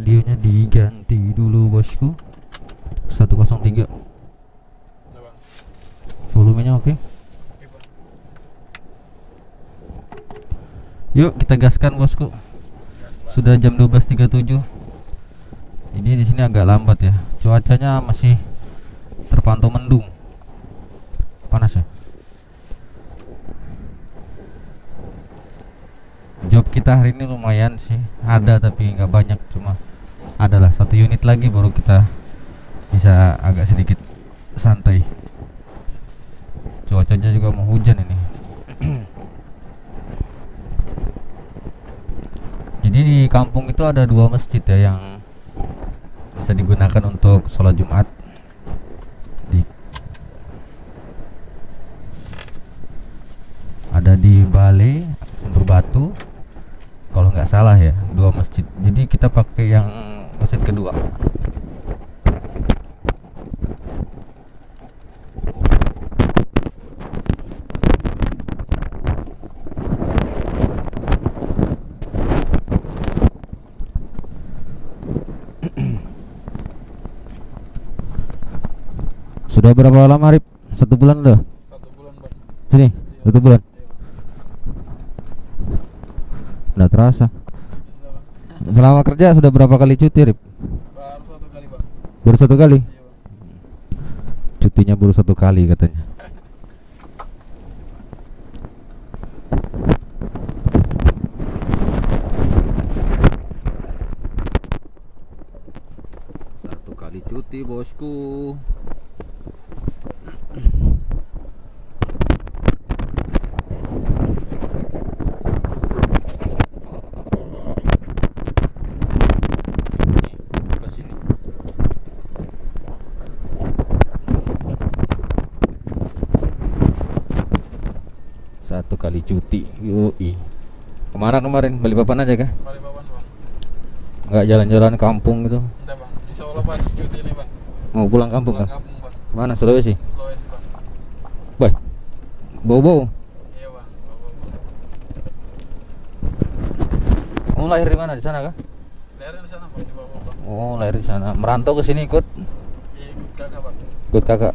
radionya diganti dulu bosku. 103. Volumenya oke. Yuk kita gaskan bosku. Sudah jam 12.37. Ini di sini agak lambat ya. Cuacanya masih terpantau mendung. Panas ya. Job kita hari ini lumayan sih. Ada tapi nggak banyak, cuma adalah 1 unit lagi baru kita bisa agak sedikit santai. Cuacanya juga mau hujan ini. Jadi di kampung itu ada 2 masjid ya yang bisa digunakan untuk sholat Jumat. Ada di Bale, Sumber Batu, kalau nggak salah ya, 2 masjid. Jadi kita pakai yang masjid kedua. Sudah berapa lama Arif? 1 bulan udah? 1 bulan bang. Sini, 1 bulan. Nggak terasa. Selama kerja sudah berapa kali cuti Rip? Baru 1 kali bang. Baru 1 kali? Iya bang. Cutinya baru 1 kali katanya. Satu kali cuti bosku. Satu kali cuti. Yoi. Kemana kemarin? Balikpapan aja kah? Balikpapan bang. Nggak jalan-jalan kampung gitu? Enggak bang. Insya Allah pas cuti ini bang. Mau pulang kampung Pulang kah? kampung bang. Mana? Sulawesi? Sulawesi bang. Boy, bau-bau. Iya bang. Kamu lahir di mana? Di sana kah? Lahir di sana bang, di bawah bang. Oh, lahir di sana. Merantau ke sini ikut? Iya, ikut kakak bang. Ikut kakak.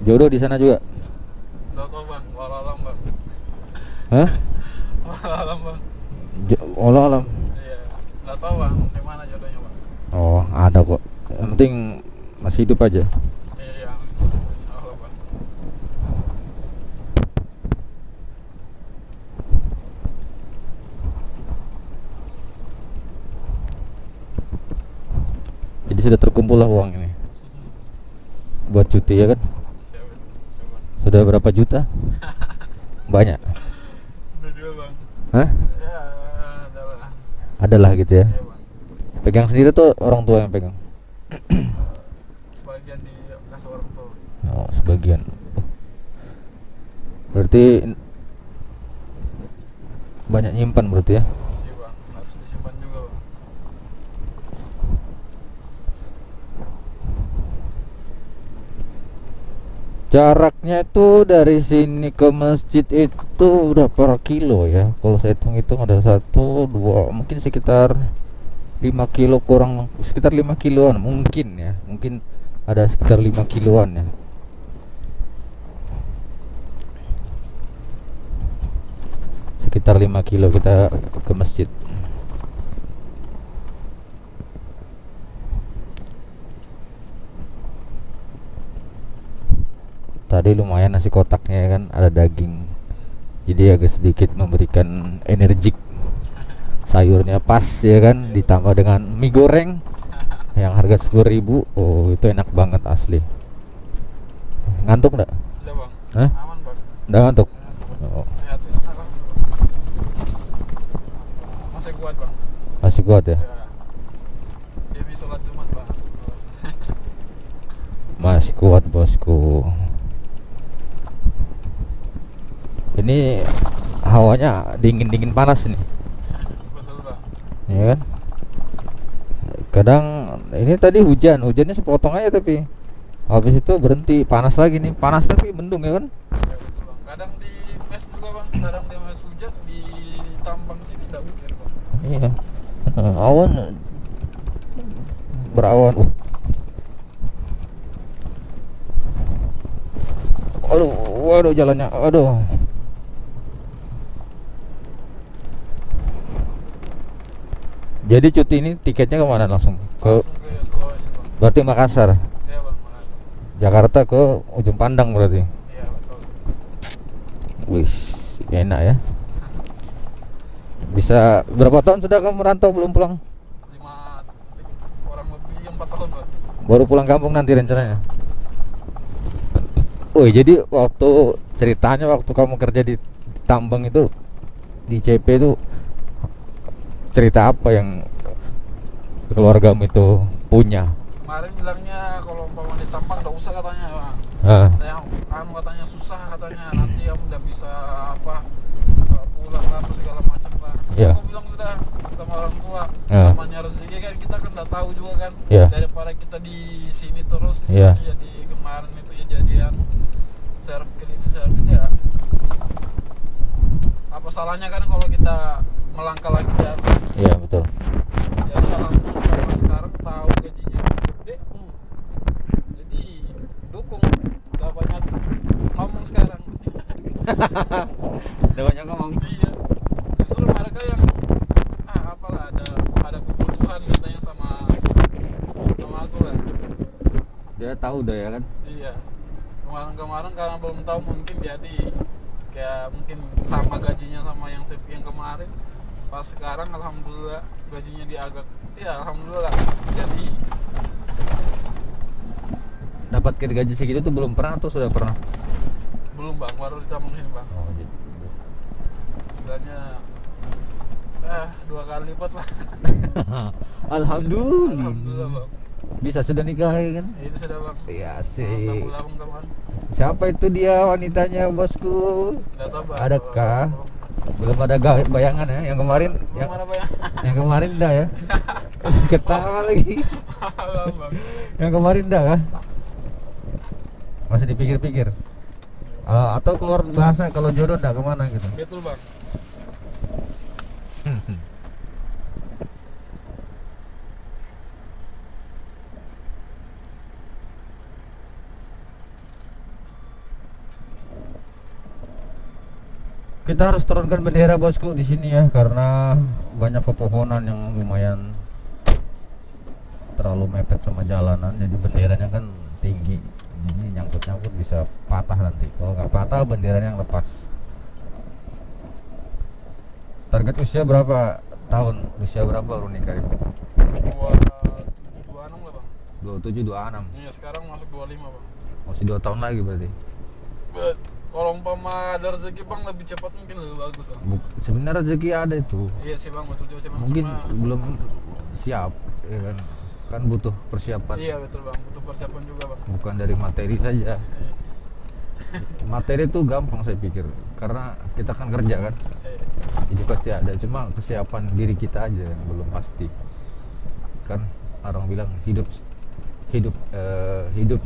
Jodoh di sana juga? Nggak tahu bang. Walau alam bang. Hah? Walau alam bang. Allah alam. Iya. Nggak tahu bang. Di mana jodohnya bang. Oh, ada kok. Yang penting masih hidup aja. Iya. Insya Allah bang. Jadi sudah terkumpul lah uang ini buat cuti ya kan? Siapa? Sudah berapa juta? Banyak. Udah juga bang. Hah? Ya, adalah. Adalah gitu ya. Iya bang. Pegang sendiri tuh orang tua yang pegang? Sebagian dikasih orang tua. Oh, sebagian. Berarti banyak nyimpan berarti ya? Sih bang, harus disimpan juga bang. Jaraknya itu dari sini ke masjid itu berapa kilo ya? Kalau saya hitung ada 1, 2, mungkin sekitar 5 kilo kurang, sekitar 5 kiloan mungkin ya. Mungkin ada sekitar 5 kiloan ya. Sekitar 5 kilo kita ke masjid. Tadi lumayan nasi kotaknya ya kan, ada daging. Jadi agak sedikit memberikan energik. Sayurnya pas ya kan, ditambah dengan mie goreng yang harga 10.000. Oh, itu enak banget asli. Ngantuk enggak? Udah bang. Hah? Aman bang. Udah ngantuk? Oh, Sehat sih. Masih kuat bang. masih kuat ya? Ya. Demi sholat Jumat bang. Masih kuat bosku. Ini hawanya dingin-dingin panas ini. Betul bang. Ya kan? Kadang ini tadi hujannya sepotong aja tapi habis itu berhenti, panas lagi nih. Panas tapi mendung ya kan? Ya, betul bang. Kadang di mes juga bang. Kadang di mes hujan, di tampang sini tidak hujan bang. Iya. Awan berawan. Aduh, waduh jalannya. Aduh. Jadi cuti ini tiketnya kemana langsung? Langsung ke Sulawesi bang. Berarti Makassar. Iya bang, makasih. Jakarta ke ujung Pandang berarti. Iya betul. Wih, enak ya. Bisa berapa tahun sudah kamu merantau belum pulang? 4 tahun bang. Baru pulang kampung nanti rencananya. Oh, jadi waktu ceritanya waktu kamu kerja di tambang itu di CP itu cerita apa yang keluargamu itu punya? Kemarin bilangnya kalau umpama di tambang nggak usah katanya bang. Ah, Yang katanya susah katanya, nanti kamu udah bisa apa pulang apa segala macam lah. Iya. Aku bilang sudah sama orang tua, Ah. namanya rezeki kan kita kan nggak tahu juga kan. Iya. Daripada kita di sini terus Iya. istilahnya jadi kemarin itu ya jadian servis ke ini servis ya. Apa salahnya kan kalau kita melangkah lagi di atas. iya betul. Jadi alhamdulillah sekarang tahu gajinya gede, jadi dukung, gak banyak ngomong sekarang. Udah banyak ngomong. Iya, justru mereka yang apalah ada kebutuhan katanya sama aku lah. Dia tahu udah ya kan. Iya, kemarin karena belum tahu mungkin jadi kayak mungkin sama gajinya sama yang kemarin. Pas sekarang alhamdulillah gajinya di agak, ya alhamdulillah jadi. Dapat gaji segitu tuh belum pernah atau sudah pernah? Belum bang, baru ditambahin bang. Oh, gitu. Istilahnya 2 kali lipat lah. Alhamdulillah. Alhamdulillah bang. Bisa sudah nikah ya kan? Itu sudah bang. Iya sih. Alhamdulillah teman. Siapa itu dia wanitanya bosku? Nggak tahu bang. Adakah? Belum ada bayangan ya yang kemarin Belum ada bang. yang kemarin dah ya. Ketawa lagi. Belum bang. Yang kemarin dah kah? Masih dipikir-pikir. Atau keluar bahasa kalau jodoh dah kemana gitu. Betul bang. Kita harus turunkan bendera bosku di sini ya karena banyak pepohonan yang lumayan terlalu mepet sama jalanan, jadi benderanya kan tinggi, jadi nyangkut-nyangkut bisa patah nanti. Kalau nggak patah benderanya yang lepas. Target usia berapa tahun? Usia berapa baru nikah itu? 26 lah bang. 27, 26. Iya sekarang masuk 25 bang. Masih 2 tahun lagi berarti. Kalau umpama ada rezeki bang lebih cepat mungkin lebih bagus bang. Sebenarnya rezeki ada itu. Iya sih bang, betul juga sih bang. Mungkin Cuma, belum siap ya kan. Kan butuh persiapan. iya betul bang, butuh persiapan juga bang. Bukan dari materi saja. Iya. Materi itu gampang saya pikir karena kita kan kerja kan. Iya. Jadi pasti ada, cuma kesiapan diri kita aja yang belum pasti. Kan orang bilang hidup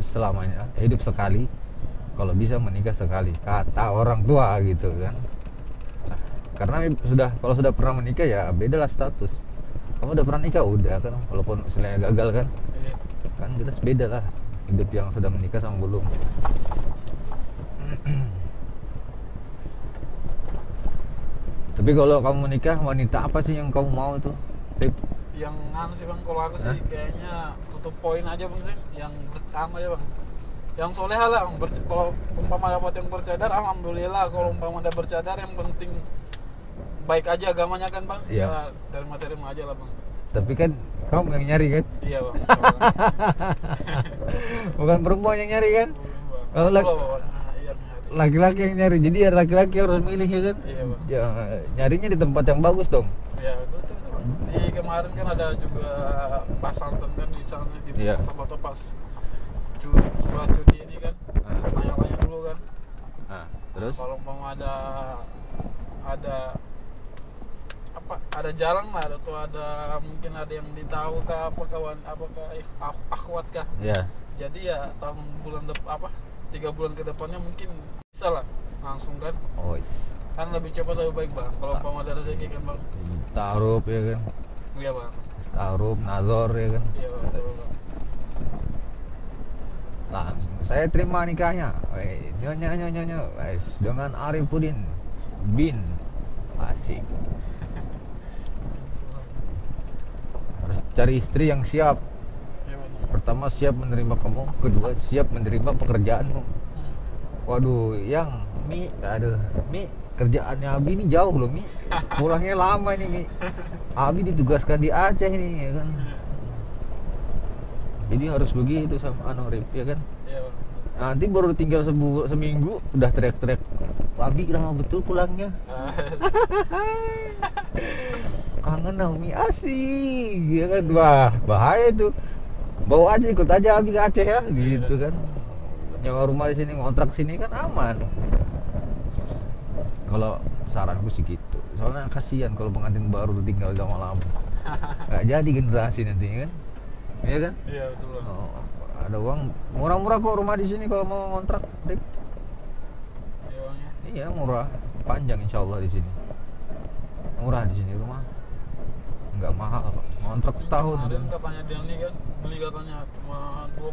selamanya, hidup sekali, kalau bisa menikah sekali, kata orang tua gitu kan. Nah, karena kalau sudah pernah menikah ya beda lah status. Kamu udah pernah nikah udah kan, walaupun misalnya gagal kan, Iya. kan jelas beda lah hidup yang sudah menikah sama belum. Tapi kalau kamu menikah, wanita apa sih yang kamu mau itu? Tip. Yang sih bang, kalau aku sih kayaknya tutup poin aja bang sih, yang aja bang, yang soleha lah. Kalau umpama dapat yang bercadar alhamdulillah, kalau umpama ada bercadar yang penting baik aja agamanya kan bang. Iya. Ya, terima aja lah bang. Tapi kan kamu yang nyari kan? Iya bang. Bukan perempuan yang nyari kan? Kalau laki-laki yang nyari, jadi ya laki-laki harus milih ya kan? Iya bang. Ya, nyarinya di tempat yang bagus dong. Iya betul bang. Di kemarin kan ada juga pas santan kan di sana di Iya. foto-foto pas studi ini kan, tanya-tanya dulu kan. Nah, terus? Kalau umpama ada ada jalan lah, atau ada mungkin ada yang ditahu kah apa kawan apakah akhwat kah, Ya. jadi ya tahun bulan 3 bulan ke depannya mungkin bisa lah langsung kan, Oh, kan lebih cepat lebih baik bang kalau umpama ada rezeki kan bang. taruh ya kan. Iya bang. Taruh Nazor ya kan. Iya bang, betul, bang. Langsung saya terima nikahnya. Nyonya guys, dengan Arifudin bin asik. Harus cari istri yang siap. Iya bang. Pertama siap menerima kamu, kedua siap menerima pekerjaanmu. Waduh, yang Mi kerjaannya Abi ini jauh loh Mi, pulangnya lama ini Mi. Abi ditugaskan di Aceh ini ya kan. Jadi harus begitu sama Anorip ya kan. Iya bang. Nanti baru tinggal seminggu udah teriak-teriak, Abi lama betul pulangnya. Kangen Naomi asik ya kan. Wah bahaya tuh, bawa aja, ikut aja Abi ke Aceh ya gitu kan. Nyawa rumah di sini, ngontrak sini kan aman. Kalau saranku sih gitu, soalnya kasihan kalau pengantin baru tinggal lama-lama, nggak jadi generasi nanti kan, iya kan? Iya betul bang. Oh, ada uang murah-murah kok rumah di sini kalau mau ngontrak, Dik. Iya bang ya. Iya murah, panjang insya Allah di sini. Murah di sini rumah, nggak mahal, ngontrak setahun. Kemarin Kan. katanya dia nih kan beli katanya cuma 20,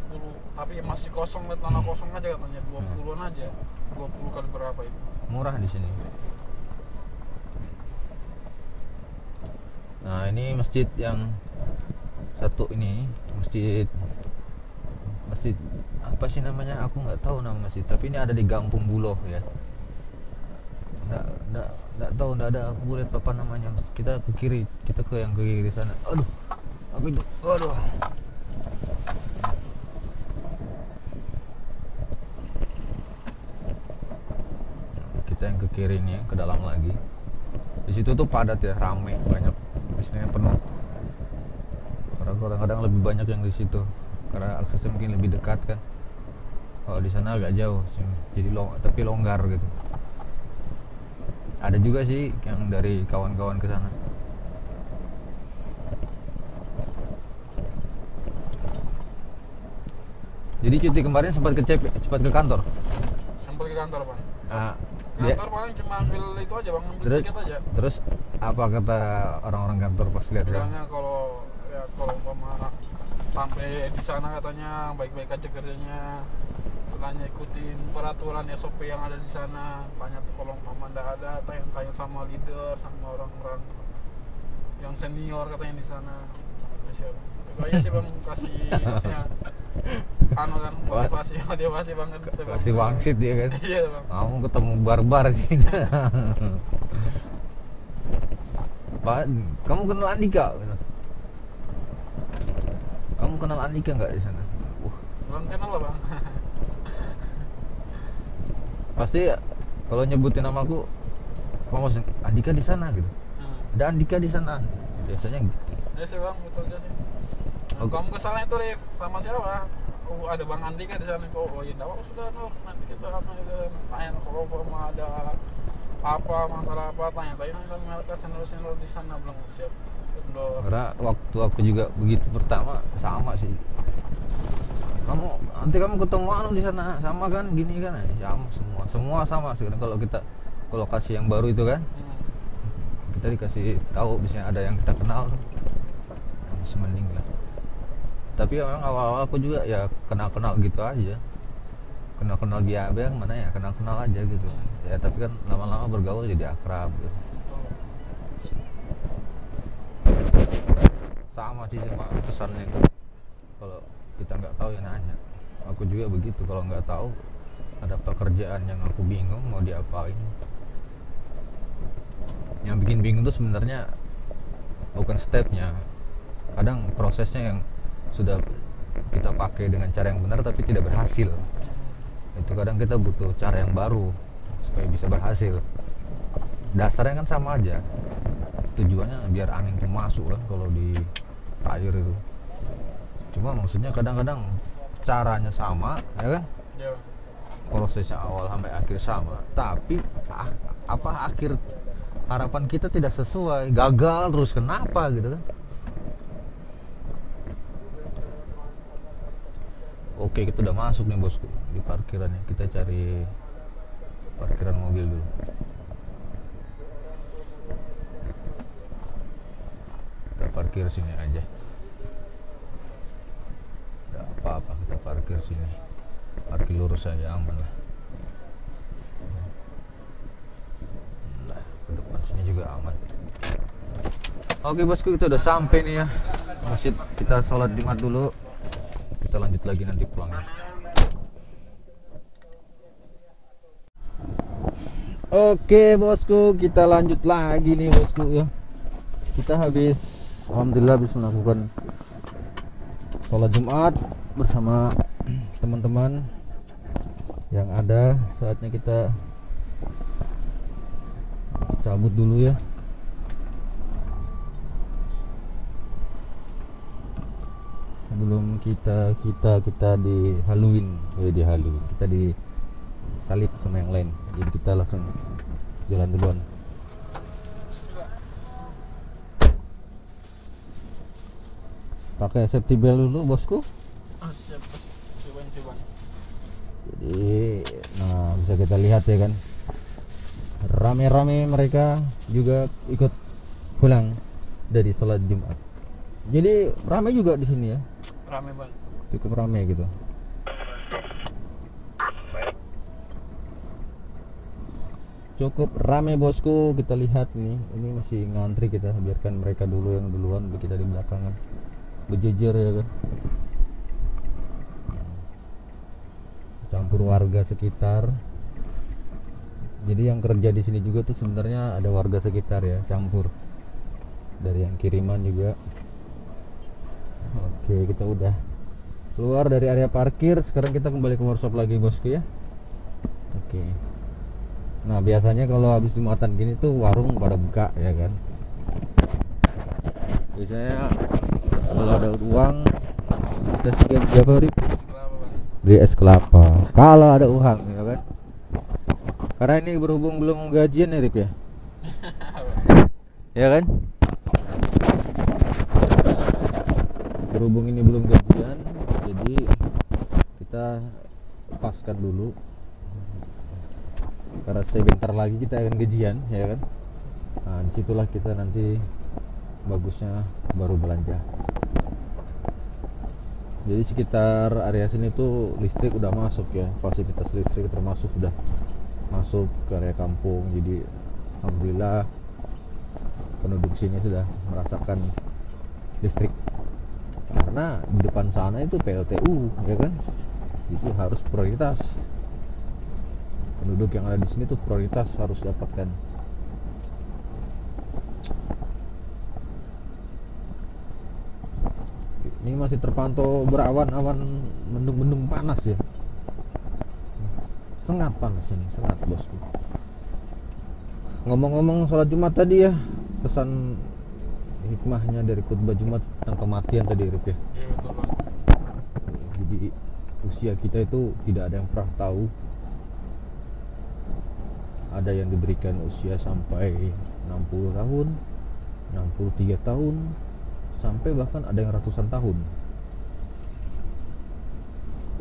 tapi masih kosong, tanah kosong aja katanya 20-an aja. 20 kali berapa itu? Murah di sini. Nah ini masjid yang satu ini, masjid apa sih namanya? Aku nggak tahu nama masjid, tapi ini ada di Gampung Buloh ya. Nggak tahu, nggak ada. Aku lihat apa namanya. Kita ke kiri, kita ke yang ke kiri sana. Aduh, apa itu? Aduh. Kita yang ke kiri nih, ke dalam lagi. Di situ tuh padat ya, rame, banyak, biasanya penuh. Karena kadang-kadang lebih banyak yang di situ, karena aksesnya mungkin lebih dekat kan. Kalau di sana agak jauh sih, jadi tapi longgar gitu. Ada juga sih yang dari kawan-kawan ke sana. Jadi cuti kemarin sempat ke kantor. Sampai ke kantor bang. Nah, Kantor paling cuma ambil itu aja bang, ambil tiket aja. Terus apa kata orang-orang kantor pas lihat kan? Bilangnya kalau umpama sampai di sana katanya baik-baik aja kerjanya, setelahnya ikutin peraturan SOP yang ada di sana. Tanya tuh kalau umpama nggak ada, tanya sama leader, sama orang-orang yang senior katanya di sana. Itu aja sih bang, kasih anu kan, motivasi banget. Kasih wangsit dia kan. Iya bang. Kamu ketemu barbar sih. Pak, kamu kenal Andika? Kamu kenal Andika nggak di sana? Belum kenal lah bang. Pasti kalau nyebutin namaku, kamu Andika di sana gitu. Ada Andika di sana. Biasanya gitu. Ya sih bang, betul aja sih. Nah, kamu kesana itu Rif, sama siapa? Oh ada Bang Andika di sana itu. Oh iya, enggak sudah Nur, nanti kita tanya kalau mau ada apa masalah apa, tanya sama mereka senior di sana. Belum siap. Karena waktu aku juga begitu pertama sama sih. Nanti kamu ketemu anu di sana sama kan gini kan, semua sama sekarang. Kalau kita ke lokasi yang baru itu kan, kita dikasih tahu biasanya ada yang kita kenal, masih mending lah. Tapi ya memang awal-awal aku juga ya kenal gitu aja, kenal biar mana ya, kenal aja gitu ya. Tapi kan lama-lama bergaul jadi akrab gitu. Sama sih sama pesannya itu, kalau kita nggak tahu ya nanya. Aku juga begitu, kalau nggak tahu ada pekerjaan yang aku bingung mau diapain. Yang bikin bingung tuh sebenarnya bukan stepnya, kadang prosesnya yang sudah kita pakai dengan cara yang benar tapi tidak berhasil. Itu kadang kita butuh cara yang baru supaya bisa berhasil. Dasarnya kan sama aja, tujuannya biar angin itu masuk kan kalau di air itu. Cuma maksudnya kadang-kadang caranya sama ya kan, prosesnya awal sampai akhir sama, tapi akhir harapan kita tidak sesuai, gagal terus, kenapa gitu kan. Oke, kita udah masuk nih bosku di parkirannya. Kita cari parkiran mobil dulu. Kita parkir parkir sini aja. Tidak apa-apa, kita parkir sini. Parkir lurus aja, aman lah. Nah, ke depan sini juga aman. Oke bosku, kita udah sampai nih ya masjid. Kita sholat Jumat dulu, kita lanjut lagi nanti pulangnya. Oke bosku, kita lanjut lagi nih bosku ya. Kita alhamdulillah habis melakukan sholat Jumat bersama teman-teman yang ada. Saatnya kita cabut dulu ya. Sebelum kita di Halloween, kita disalib sama yang lain. Jadi kita langsung jalan duluan. Pakai safety belt dulu bosku. Siap bos. Siwan. Jadi, nah bisa kita lihat ya kan, rame-rame mereka juga ikut pulang dari sholat Jumat. Jadi rame juga di sini ya. Rame bang. Cukup rame gitu. Cukup rame bosku, kita lihat nih, ini masih ngantri, kita biarkan mereka dulu yang duluan, kita di belakangan berjejer ya kan. Campur warga sekitar. Jadi yang kerja di sini juga tuh sebenarnya ada warga sekitar ya, campur. Dari yang kiriman juga. Oke, kita udah keluar dari area parkir. Sekarang kita kembali ke workshop lagi bosku ya. Oke. Nah biasanya kalau habis Jumatan gini tuh warung pada buka ya kan. Biasanya kalau ada uang kita sekian berapa hari? Beli es kelapa. Kalau ada uang ya kan. Karena ini berhubung belum gajian ya Rip ya. Ya kan? Berhubung ini belum gajian, jadi kita lepaskan dulu. Karena sebentar lagi kita akan gajian, ya kan? Nah, disitulah kita nanti bagusnya baru belanja. Jadi sekitar area sini tuh listrik udah masuk ya, fasilitas listrik termasuk sudah masuk ke area kampung. Jadi alhamdulillah penduduk sini sudah merasakan listrik. Karena di depan sana itu PLTU ya kan, itu harus prioritas. Penduduk yang ada di sini tuh prioritas harus dapatkan. Ini masih terpantau berawan-awan, mendung-mendung panas ya. Sangat panas ini, sangat bosku. Ngomong-ngomong sholat Jumat tadi ya, pesan hikmahnya dari khutbah Jumat tentang kematian tadi Rip ya. Iya betul bang. Jadi usia kita itu tidak ada yang pernah tahu. Ada yang diberikan usia sampai 60 tahun, 63 tahun, sampai bahkan ada yang ratusan tahun.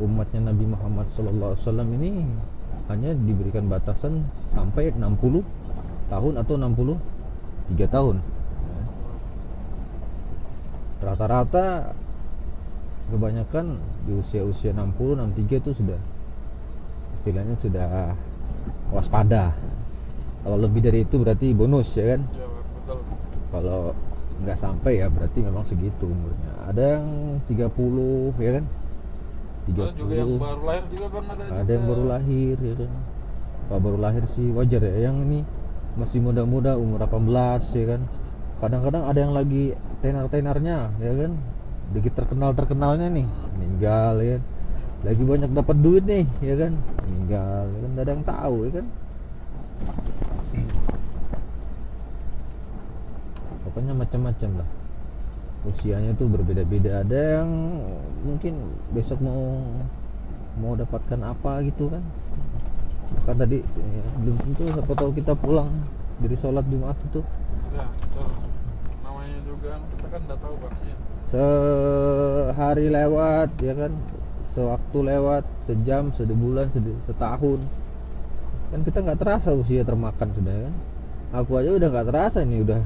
Umatnya Nabi Muhammad SAW ini hanya diberikan batasan sampai 60 tahun atau 63 tahun. Rata-rata kebanyakan di usia-usia 60, 63 itu sudah istilahnya sudah waspada. Kalau lebih dari itu berarti bonus ya kan. Iya betul. Kalau nggak sampai ya berarti memang segitu umurnya. Ada yang 30 ya kan. 30. Ada juga yang baru lahir juga bang, ada Ada yang baru lahir ya kan. Kalau baru lahir sih wajar ya. Yang ini masih muda-muda umur 18 ya kan. Kadang-kadang ada yang lagi tenar-tenarnya ya kan, dikit terkenalnya nih meninggal ya kan. Lagi banyak dapat duit nih ya kan, meninggal ya kan, ada yang tahu ya kan. Pokoknya macam-macam lah, usianya tuh berbeda-beda. Ada yang mungkin besok mau dapatkan apa gitu kan. Kan tadi ya, belum tentu, siapa tahu kita pulang dari sholat Jumat itu Ya betul. Namanya juga kita kan udah tahu bang ya. sehari lewat ya kan, sewaktu lewat, sejam, sebulan, setahun, kan kita nggak terasa usia termakan sudah kan. Aku aja udah nggak terasa ini udah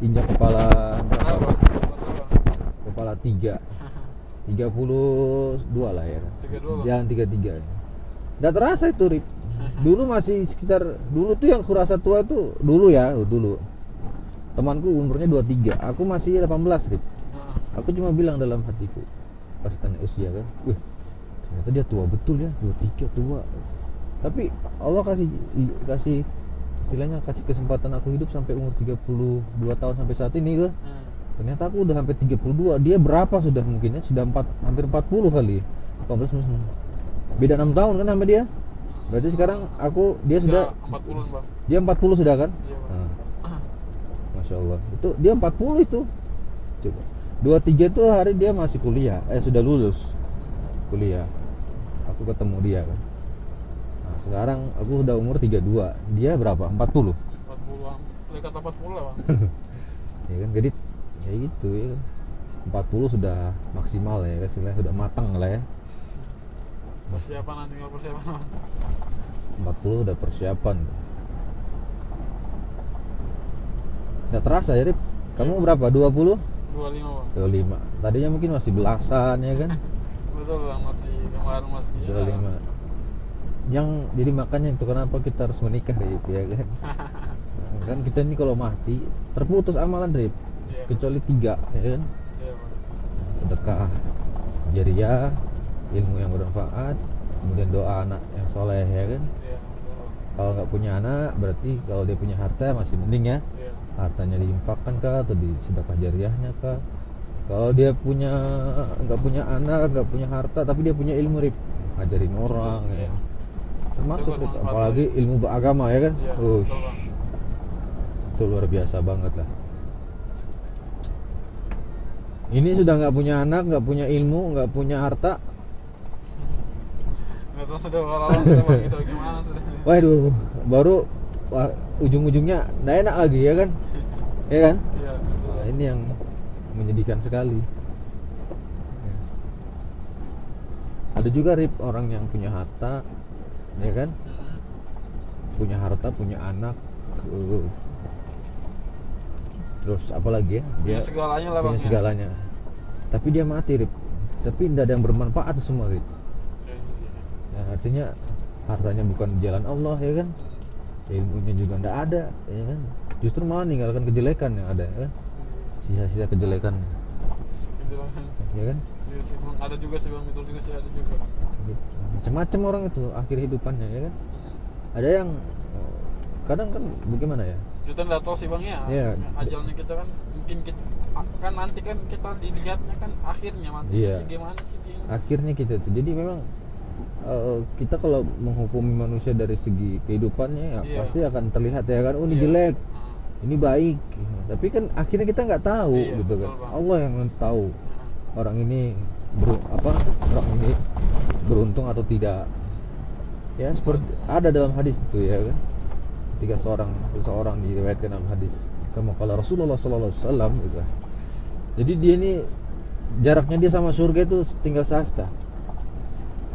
injak kepala berapa, kepala 32 lah ya kan. 32 bang. Jalan 33. Nggak terasa itu Rip. Dulu masih sekitar, dulu tuh yang kurasa tua tuh dulu temanku umurnya 23, aku masih 18 Rip. Aku cuma bilang dalam hatiku pas tanya usia kan, wih ternyata dia tua betul ya, 23 tua. Tapi Allah kasih istilahnya kasih kesempatan aku hidup sampai umur 32 tahun sampai saat ini kan. Ternyata aku udah sampai 32. Dia berapa sudah mungkin ya? Sudah hampir 40 kali. 14 musim. Beda 6 tahun kan sama dia. Berarti sekarang dia sudah 40 bang. Dia 40 sudah kan? Iya bang. Masya Allah. Itu dia 40 itu. Coba. 23 tuh hari dia masih kuliah. Sudah lulus kuliah. Aku ketemu dia kan. Nah, sekarang aku udah umur 32. Dia berapa? 40. 40 lekat 40 lah bang. Ya kan, jadi ya gitu ya. 40 sudah maksimal ya, istilahnya sudah matang lah ya. Persiapan tinggal persiapan bang. 40 udah persiapan. Nggak terasa ya Rip. Kamu berapa? 20? 25 bang. 25. Tadinya mungkin masih belasan ya kan. Betul bang, masih kemarin masih 25. Yang jadi makanya itu kenapa kita harus menikah Rip ya kan. Kan kita ini kalau mati terputus amalan Rip. Iya. Kecuali 3 ya kan. Iya bang. Sedekah jariah, ilmu yang bermanfaat, kemudian doa anak yang soleh ya kan. Iya betul bang. Kalau nggak punya anak berarti kalau dia punya harta masih mending ya. Iya. Hartanya diinfakkan kah atau di sedekah jariahnya kah. Kalau dia nggak punya anak, nggak punya harta tapi dia punya ilmu Rip, ngajarin orang ya. Termasuk Rip, apalagi ilmu beragama ya kan. Iya, betul bang. Itu luar biasa banget lah. Ini sudah nggak punya anak, nggak punya ilmu, nggak punya harta. Nggak tahu sudah orang sudah bang, itu gimana sudah. Waduh, baru ujung-ujungnya nggak enak lagi ya kan. Ya kan? Iya betul. Nah, ini yang menyedihkan sekali. Ya. Ada juga Rip orang yang punya harta, ya kan? Punya harta, punya anak, terus apalagi ya? Dia Punya segalanya lah bang. punya ya. segalanya. Tapi dia mati Rip. Tapi tidak ada yang bermanfaat semua Rip. Ya, artinya hartanya bukan di jalan Allah ya kan? Ilmunya juga tidak ada, ya kan? Justru malah ninggalkan kejelekan yang ada, ya kan? Sisa-sisa kejelekan, Kejelekan. ya kan? Iya sih bang, ada juga sih bang, betul juga sih ada juga. Macam-macam orang itu akhir hidupannya, ya kan? Ada yang kadang kan bagaimana ya? Kita nggak tahu sih bang ya. Iya. Ajalnya kita kan mungkin kita kan nanti kan kita dilihatnya kan akhirnya nanti Iya. sih gimana sih dia. Akhirnya kita tuh, jadi memang kita kalau menghukumi manusia dari segi kehidupannya ya Iya. pasti akan terlihat ya kan, oh ini Iya. jelek, ini baik. Tapi kan akhirnya kita nggak tahu Iya, gitu kan. betul, Bang. Allah yang tahu orang ini orang ini beruntung atau tidak. Ya seperti ada dalam hadis itu ya kan. Ketika seseorang diriwayatkan dalam hadis kama qala Rasulullah sallallahu alaihi wasallam gitu. Jadi dia ini jaraknya dia sama surga itu tinggal sehasta.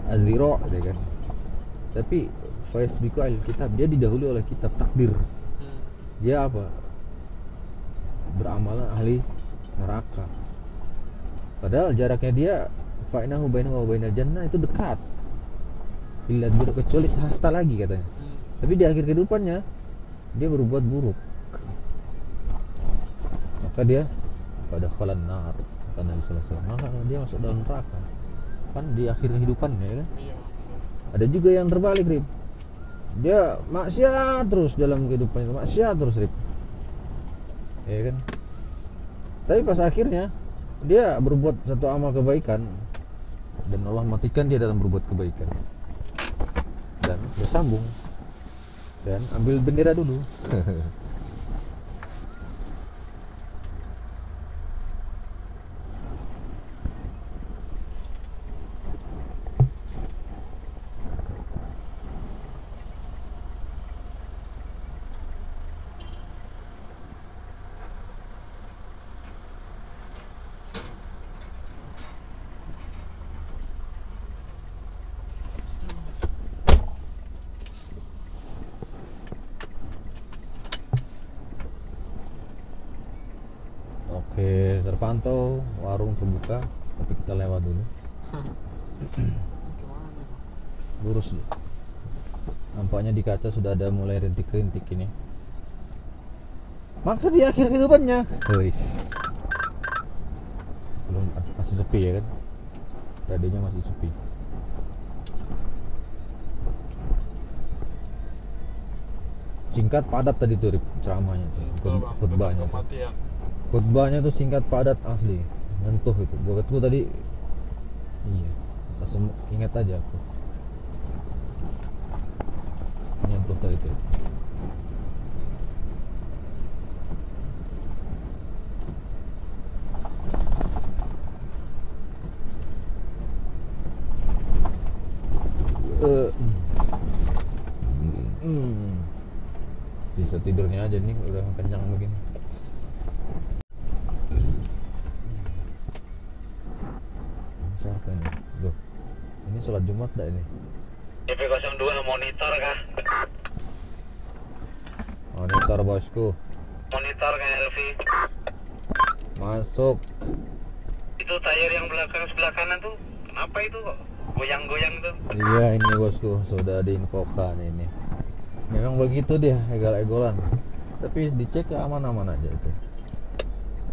Aziro ya kan. Tapi faisbiku al-kitab, dia didahului oleh kitab takdir. Dia apa? Beramalan ahli neraka. Padahal jaraknya dia fa'inahu bainahu wa bainal jannah itu dekat. Illa buruk, kecuali sehasta lagi katanya. Tapi di akhir kehidupannya dia berbuat buruk. Maka dia pada khalan nar, kata Nabi sallallahu alaihi wasallam. Maka dia masuk dalam neraka. Kan di akhir kehidupannya ya kan. Iya. Ada juga yang terbalik Rip. Dia maksiat terus dalam kehidupannya, maksiat terus Rip. Ya kan. Tapi pas akhirnya dia berbuat satu amal kebaikan dan Allah matikan dia dalam berbuat kebaikan. Dan bersambung dan ambil bendera dulu. Oke, terpantau warung terbuka, tapi kita lewat dulu. Gimana nih? Lurus nih. Nampaknya di kaca sudah ada mulai rintik-rintik ini. Maksud di akhir kehidupannya. Wis. Belum, masih sepi ya kan? Radionya masih sepi. Singkat padat tadi tuh Rip, ceramahnya tuh, Betul bang, khutbahnya tentang tuh. kematian. Khutbahnya tuh singkat padat asli, nyentuh itu. Gua ketemu tadi, iya, langsung ingat aja aku. Nyentuh tadi tuh. Eh, Bisa tidurnya aja nih, udah kenyang begini. Siapa ini? Loh, ini sholat Jumat dah ini. DP02 monitor kah? Monitor bosku. Monitor kah Elvi? Masuk. Itu tayar yang belakang sebelah kanan tuh kenapa itu kok goyang-goyang tuh? Iya ini bosku, sudah diinfokan ini. Memang begitu dia, egal-egolan. Tapi dicek aman-aman aja itu.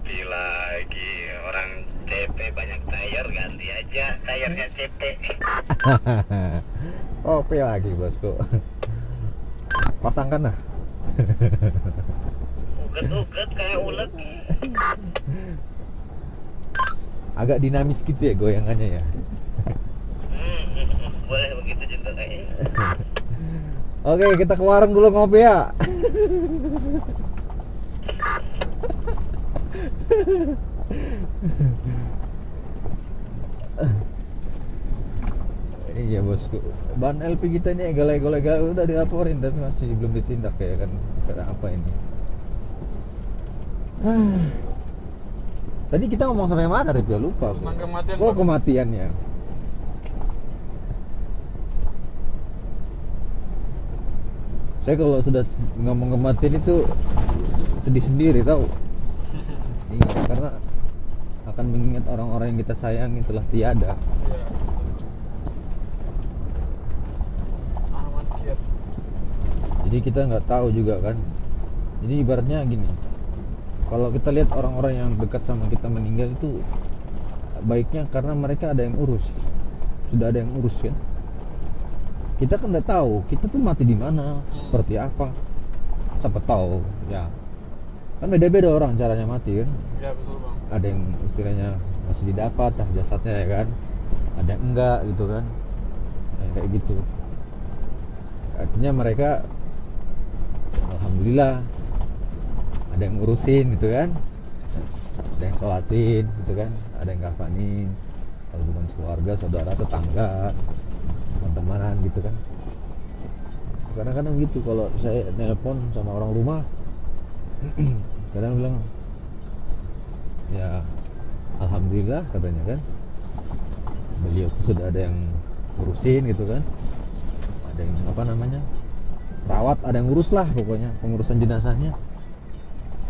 Bila lagi orang CP banyak tayar, ganti aja tayarnya CP. Oke lagi bosku. Pasangkan lah. Uget-uget kayak ulet. Agak dinamis gitu ya goyangannya ya. Boleh begitu juga kayaknya. Oke, kita ke warung dulu ngopi ya. Iya bosku, ban LP kita ini egal-egal udah dilaporin tapi masih belum ditindak ya kan. Karena apa ini? Tadi kita ngomong sampai mana Rip? Ya lupa aku. Tentang kematian, Oh Bang. kematiannya. Saya kalau sudah ngomong kematian itu sedih sendiri tahu. Iya, karena akan mengingat orang-orang yang kita sayangi telah tiada. Iya. Ahmad Kiat. Jadi kita nggak tahu juga kan. Jadi ibaratnya gini, kalau kita lihat orang-orang yang dekat sama kita meninggal itu baiknya karena mereka ada yang urus, sudah ada yang urus kan. Kita kan nggak tahu kita tuh mati di mana, seperti apa. Siapa tahu ya. Kan beda-beda orang caranya mati kan. Iya betul bang. Ada yang istilahnya masih didapat jasadnya ya kan. Ada yang enggak gitu kan. Ya, kayak gitu. Artinya mereka alhamdulillah ada yang ngurusin gitu kan, ada yang sholatin gitu kan, ada yang kafanin, kalau bukan keluarga, saudara, tetangga, teman-temanan gitu kan. Kadang-kadang gitu kalau saya nelpon sama orang rumah kadang bilang ya alhamdulillah katanya kan, beliau tuh sudah ada yang ngurusin gitu kan, ada yang apa namanya rawat, ada yang ngurus lah pokoknya pengurusan jenazahnya.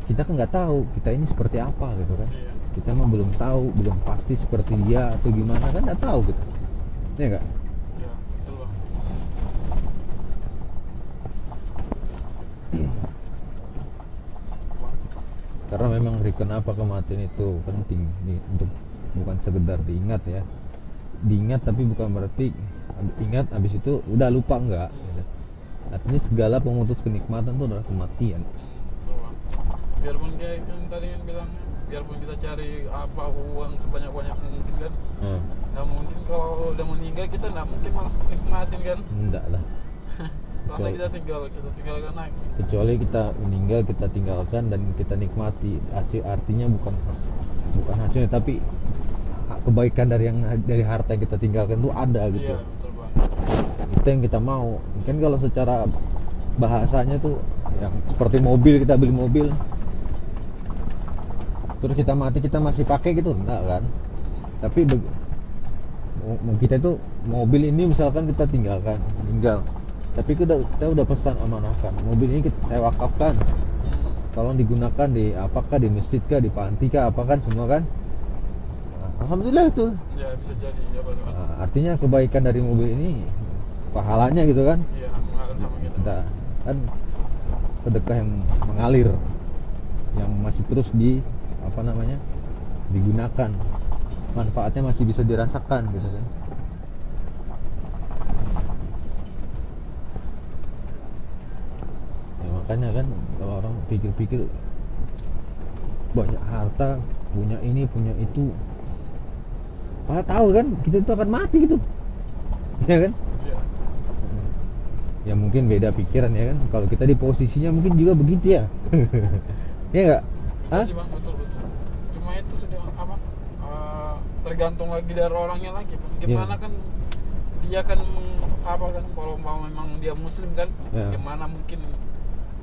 Kita kan nggak tahu kita ini seperti apa gitu kan. Iya. Kita mah belum tahu, belum pasti seperti dia atau gimana kan, nggak tahu gitu. Iya nggak? Iya betul bang. Karena memang kenapa kematian itu penting nih, untuk bukan sekedar diingat ya, diingat tapi bukan berarti ingat habis itu udah lupa, enggak gitu. Artinya segala pemutus kenikmatan itu adalah kematian. Betul bang. Biarpun kayak yang tadi yang bilang, biarpun kita cari apa uang sebanyak-banyak mungkin kan, nggak mungkin kalau udah meninggal kita nggak mungkin langsung nikmatin kan. Enggak lah, Masa Betul. kita tinggalkan lagi. kecuali kita meninggal kita tinggalkan dan kita nikmati hasil, artinya bukan hasilnya tapi kebaikan dari harta yang kita tinggalkan itu ada gitu. Iya betul bang. Itu yang kita mau. Mungkin kalau secara bahasanya tuh yang seperti mobil, kita beli mobil terus kita mati kita masih pakai gitu, enggak kan. Tapi kita itu mobil ini misalkan kita tinggalkan, meninggal, tapi kita udah pesan amanahkan mobil ini saya wakafkan tolong digunakan di apakah di masjid kah, di panti kah, apa kan semua kan. Nah, alhamdulillah itu. Ya bisa jadi ya Bang. Nah, artinya kebaikan dari mobil ini pahalanya gitu kan. Iya, mengalir sama kita. Kita kan sedekah yang mengalir, yang masih terus digunakan, manfaatnya masih bisa dirasakan gitu kan. Ya, makanya kan kalau orang pikir-pikir banyak harta, punya ini punya itu, padahal tahu kan kita itu akan mati gitu ya kan. Iya. Ya mungkin beda pikiran ya kan, kalau kita di posisinya mungkin juga begitu ya. Ya enggak? Betul sih Bang, betul. Cuma itu sudah apa? Tergantung lagi dari orangnya lagi Bang. Gimana kan dia kan apa kan kalau memang dia muslim kan, gimana mungkin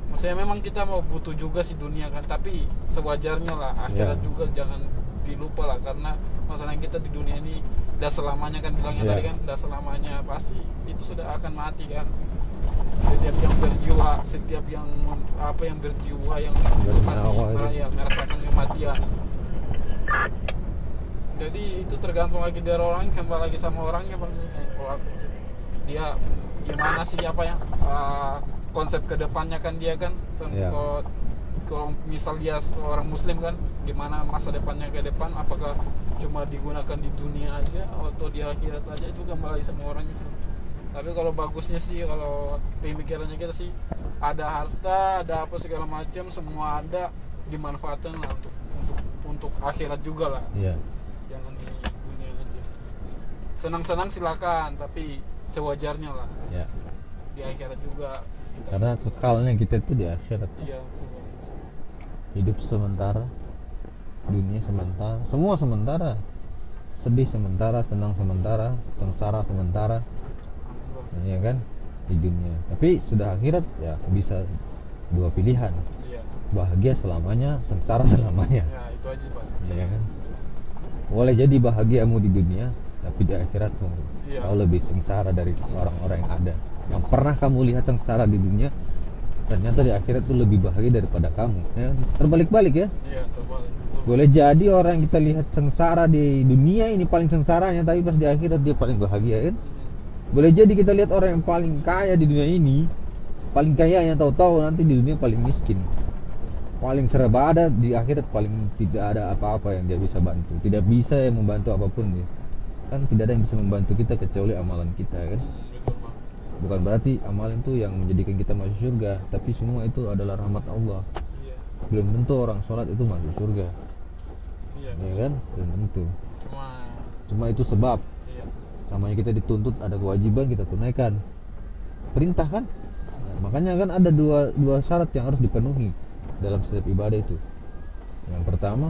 maksudnya memang kita mau butuh juga sih dunia kan, tapi sewajarnya lah akhirat juga jangan dilupa lah, karena masalahnya kita di dunia ini udah selamanya kan bilangnya tadi kan, udah selamanya pasti itu sudah akan mati kan. Setiap yang berjiwa, setiap yang berjiwa yang pasti merasakan kematian. Jadi itu tergantung lagi dari orang, kembali lagi sama orangnya Bang. Kalau aku sih dia gimana sih konsep kedepannya kan dia kan. Kalau misal dia seorang muslim kan, gimana masa depannya ke depan, apakah cuma digunakan di dunia aja atau di akhirat aja, itu kembali lagi sama orangnya sih. Tapi kalau bagusnya sih, kalau pemikirannya kita sih, ada harta, ada apa segala macam, semua ada, dimanfaatkan lah untuk akhirat juga lah. Jangan di dunia aja. Senang-senang silakan, tapi sewajarnya lah. Di akhirat juga. Karena kekalnya kita itu di akhirat. Iya. Hidup sementara, dunia sementara, semua sementara. Sedih sementara, senang sementara, sengsara sementara. Ya kan, di dunia. Tapi sudah akhirat ya bisa dua pilihan. Bahagia selamanya, sengsara selamanya. Ya itu aja pasti. Ya kan. Boleh jadi bahagiamu di dunia, tapi di akhiratmu kau lebih sengsara dari orang-orang yang ada. Yang pernah kamu lihat sengsara di dunia, ternyata di akhirat itu lebih bahagia daripada kamu. Ya, terbalik-balik ya. Iya, terbalik. Boleh jadi orang yang kita lihat sengsara di dunia ini paling sengsaranya, tapi pas di akhirat dia paling bahagia kan. Boleh jadi kita lihat orang yang paling kaya di dunia ini, paling kayanya tahu-tahu nanti di dunia paling miskin, paling serba ada, di akhirat paling tidak ada apa-apa yang dia bisa bantu, tidak bisa yang membantu apapun dia. Kan tidak ada yang bisa membantu kita kecuali amalan kita kan. Bukan berarti amalan itu yang menjadikan kita masuk surga, tapi semua itu adalah rahmat Allah. Belum tentu orang sholat itu masuk surga. Ya kan, belum tentu. Cuma itu sebab. Namanya kita dituntut, ada kewajiban kita tunaikan, perintah kan. Nah, makanya kan ada dua syarat yang harus dipenuhi dalam setiap ibadah itu. Yang pertama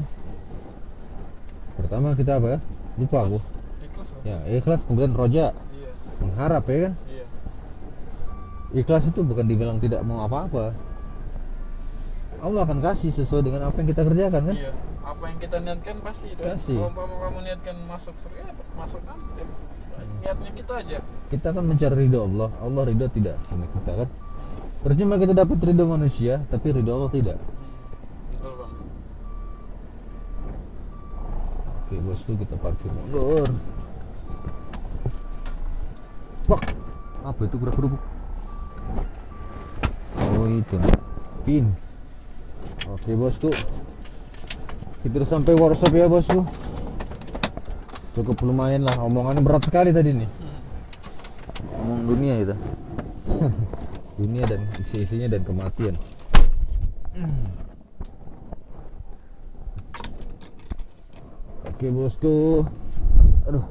kita apa ya? Lupa aku. Ikhlas, kemudian roja, mengharap ya kan. Ikhlas itu bukan dibilang tidak mau apa-apa. Allah akan kasih sesuai dengan apa yang kita kerjakan kan. Apa yang kita niatkan pasti itu. Kalau kamu niatkan masuk surga, masuk kan. Niatnya kita aja. Kita kan mencari ridho Allah. Allah ridho tidak sama kita kan. Percuma kita dapat ridho manusia, tapi ridho Allah tidak. Betul Bang. Oke bosku, kita parkir motor. Wah, apa itu gerak-gerubuk? Oh itu pin. Oke bosku, kita udah sampai workshop ya bosku. Cukup lumayan lah, omongannya berat sekali tadi nih. Ngomong dunia itu. Dunia dan isi-isinya dan kematian. Oke bosku. Aduh.